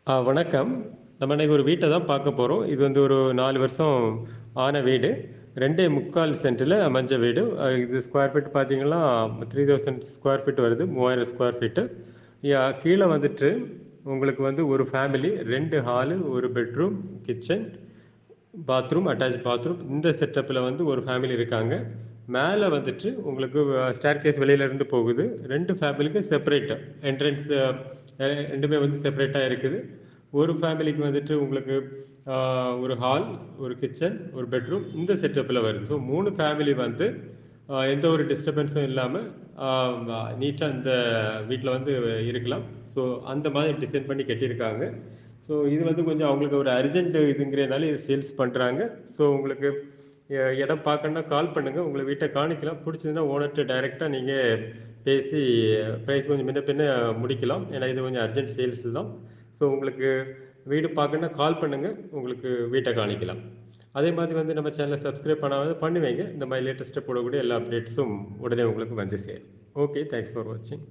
வணக்கம். நம்ம இன்னைக்கு ஒரு வீட்ட தான் பார்க்க போறோம். இது வந்து ஒரு 4 வருஷம் ஆன வீடு. 2 1/4 சென்ட்ல அமைஞ்ச வீடு. இது ஸ்கொயர் ஃபீட் பார்த்தீங்கன்னா, 3000 ஸ்கொயர் ஃபீட் வருது. 3000 ஸ்கொயர் ஃபீட்டு. கீழ வந்துட்டு உங்களுக்கு வந்து ஒரு family 2 hall, 1 bedroom, kitchen, bathroom, attach bathroom. இந்த செட்டப்ல வந்து ஒரு ஃபேமிலி இருக்காங்க. மேல வந்துட்டு உங்களுக்கு ஸ்டேர்கேஸ் வெளியில இருந்து போகுது. 2 ஃபேமிலிக்கு செப்பரேட் என்ட்ரன்ஸ் 2மே வந்து செப்பரேட்டா இருக்குது. ஒரு ஃபேமிலிக்கு வந்துட்டு உங்களுக்கு ஆ ஒரு ஹால், ஒரு கிச்சன், ஒரு பெட்ரூம் இந்த செட்டப்ல வருது. ஸோ 3 ஃபேமிலி வந்து எந்த ஒரு டிஸ்டர்பன்ஸும் இல்லாம ஆ நீட்டா இந்த வீட்ல வந்து இருக்கலாம். ஸோ அந்த மாதிரி டிசைன் பண்ணி கட்டியிருக்காங்க. ஸோ இது வந்து கொஞ்சம் அவங்களுக்கு ஒரு அர்ஜென்ட் இதுங்கிறனால இது சேல்ஸ் பண்றாங்க. ஸோ உங்களுக்கு இடம் பார்க்கணும்னா கால் பண்ணுங்க. உங்க வீட்ட காணிக்கலாம். புடிச்சதுன்னா ஓனர்ட்ட டைரக்ட்டா நீங்க பேசி பிரைஸ் கொஞ்சம் முன்ன பின்ன முடிக்கலாம். ஏன்னா இது கொஞ்சம் அர்ஜென்ட் சேல்ஸ் தான். ஸோ உங்களுக்கு வீடு பார்க்கணும்னா கால் பண்ணுங்க. உங்களுக்கு வீட்ட காணிக்கலாம். அதே மாதிரி வந்து நம்ம சேனல சப்ஸ்கிரைப் பண்ணாதவங்க பண்ணி வைங்க. இந்த மாதிரி லேட்டஸ்ட்டா போடக்கூடிய எல்லா அப்டேட்ஸும் உடனே உங்களுக்கு வந்து சேரும். ஓகே. தேங்க்ஸ் ஃபார் வாட்சிங்.